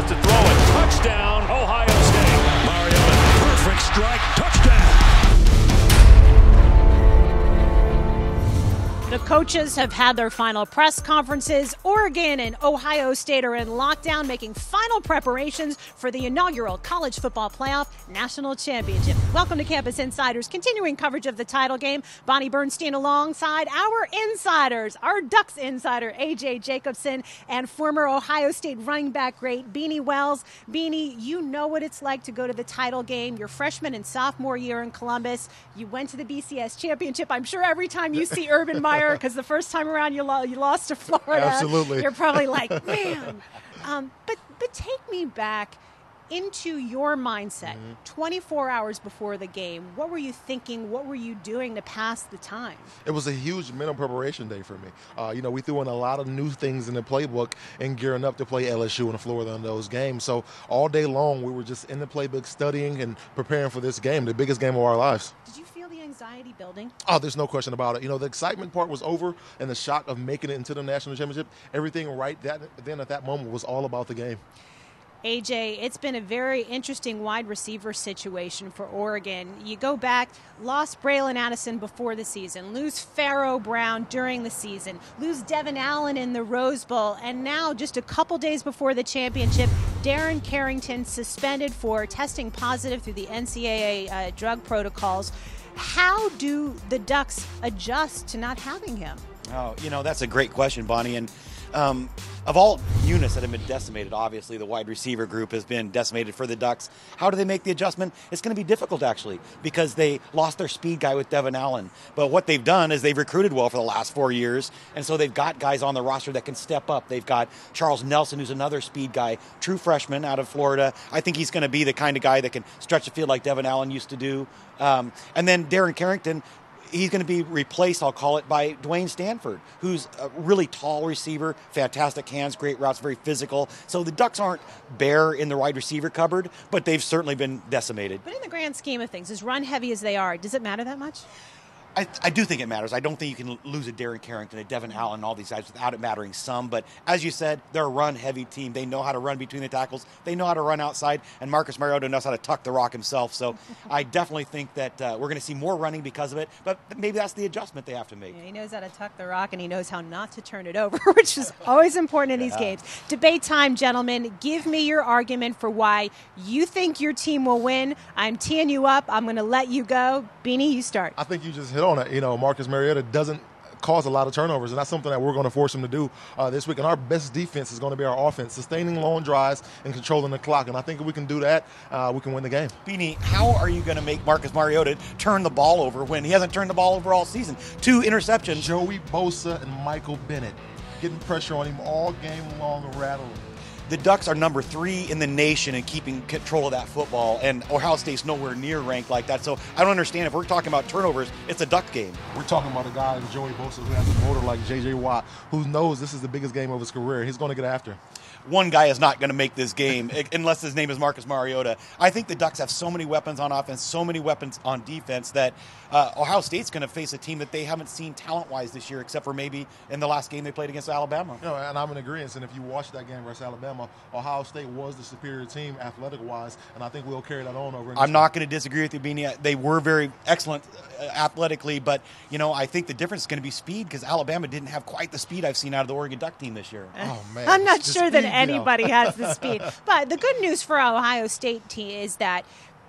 wants to throw it. Touchdown, Ohio State. Mariota, perfect strike, touchdown. The coaches have had their final press conferences. Oregon and Ohio State are in lockdown, making final preparations for the inaugural College Football Playoff National Championship. Welcome to Campus Insiders, continuing coverage of the title game. Bonnie Bernstein alongside our insiders, our Ducks insider, A.J. Jacobson, and former Ohio State running back great Beanie Wells. Beanie, you know what it's like to go to the title game. Your freshman and sophomore year in Columbus. You went to the BCS Championship. I'm sure every time you see Urban Meyer, because the first time around you lost to Florida. Absolutely. You're probably like, man. But take me back into your mindset 24 hours before the game. What were you thinking? What were you doing to pass the time? It was a huge mental preparation day for me. We threw in a lot of new things in the playbook and gearing up to play LSU and Florida in those games. So all day long, we were just in the playbook studying and preparing for this game, the biggest game of our lives. Did you feel the anxiety building? Oh, there's no question about it. The excitement part was over, and the shock of making it into the national championship, everything right then at that moment was all about the game. AJ, it's been a very interesting wide receiver situation for Oregon. You go back, lost Braylon Addison before the season, lose Pharaoh Brown during the season, lose Devin Allen in the Rose Bowl, and now just a couple days before the championship, Darren Carrington suspended for testing positive through the NCAA drug protocols. How do the Ducks adjust to not having him? Oh, that's a great question, Bonnie. And of all units that have been decimated, obviously the wide receiver group has been decimated for the Ducks. How do they make the adjustment? It's going to be difficult, actually, because they lost their speed guy with Devin Allen. But what they've done is they've recruited well for the last 4 years, and so they've got guys on the roster that can step up. They've got Charles Nelson, who's another speed guy, true freshman out of Florida. I think he's going to be the kind of guy that can stretch the field like Devin Allen used to do. And then Darren Carrington, he's going to be replaced, I'll call it, by Dwayne Stanford, who's a really tall receiver, fantastic hands, great routes, very physical. So the Ducks aren't bare in the wide receiver cupboard, but they've certainly been decimated. But in the grand scheme of things, as run heavy as they are, does it matter that much? I do think it matters. I don't think you can lose a Darren Carrington, a Devin Allen, and all these guys without it mattering some. But as you said, they're a run-heavy team. They know how to run between the tackles. They know how to run outside. And Marcus Mariota knows how to tuck the rock himself. So I definitely think that we're going to see more running because of it. But maybe that's the adjustment they have to make. Yeah, he knows how to tuck the rock, and he knows how not to turn it over, which is always important in these games. Debate time, gentlemen. Give me your argument for why you think your team will win. I'm teeing you up. I'm going to let you go. Beanie, you start. I think you just hit on it. Marcus Mariota doesn't cause a lot of turnovers, and that's something that we're going to force him to do this week. And our best defense is going to be our offense, sustaining long drives and controlling the clock. And I think if we can do that, we can win the game. Beanie, how are you going to make Marcus Mariota turn the ball over when he hasn't turned the ball over all season? 2 interceptions. Joey Bosa and Michael Bennett getting pressure on him all game long and rattling. The Ducks are number 3 in the nation in keeping control of that football, and Ohio State's nowhere near ranked like that. So I don't understand. If we're talking about turnovers, it's a Duck game. We're talking about a guy like Joey Bosa who has a motor like J.J. Watt, who knows this is the biggest game of his career. He's going to get after. One guy is not going to make this game unless his name is Marcus Mariota. I think the Ducks have so many weapons on offense, so many weapons on defense that Ohio State's going to face a team that they haven't seen talent-wise this year, except for maybe in the last game they played against Alabama. And I'm in agreement. And if you watch that game versus Alabama, Ohio State was the superior team athletic-wise, and I think we'll carry that on over. I'm not going to disagree with you, Beanie. They were very excellent athletically, but I think the difference is going to be speed because Alabama didn't have quite the speed I've seen out of the Oregon Duck team this year. Oh man, I'm not sure that anybody has the speed. But the good news for our Ohio State team is that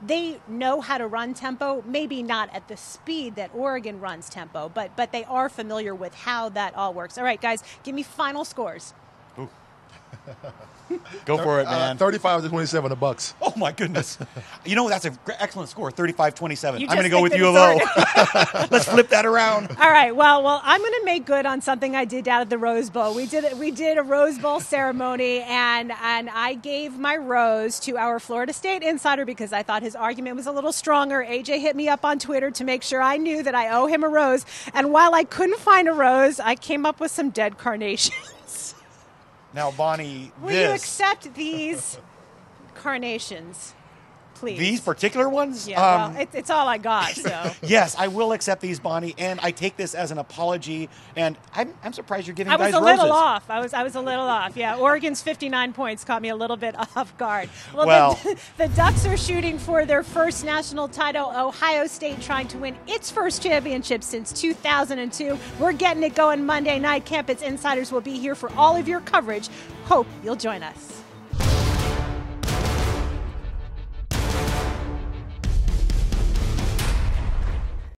they know how to run tempo, maybe not at the speed that Oregon runs tempo, but they are familiar with how that all works. All right, guys, give me final scores. Go for it, man. 35-27, the Bucks. Oh, my goodness. That's an excellent score, 35-27. I'm going to go with U of O. Let's flip that around. All right, well, I'm going to make good on something I did down at the Rose Bowl. We did a Rose Bowl ceremony, and I gave my rose to our Florida State insider because I thought his argument was a little stronger. AJ hit me up on Twitter to make sure I knew that I owe him a rose. And while I couldn't find a rose, I came up with some dead carnations. Now, Bonnie, Will you accept these carnations? please. These particular ones? Yeah, well, it's all I got, so. Yes, I will accept these, Bonnie, and I take this as an apology, and I'm surprised you're giving guys roses. I was a little off. I was a little off, yeah. Oregon's 59 points caught me a little bit off guard. Well, the Ducks are shooting for their first national title. Ohio State trying to win its first championship since 2002. We're getting it going Monday night. Campus Insiders will be here for all of your coverage. Hope you'll join us.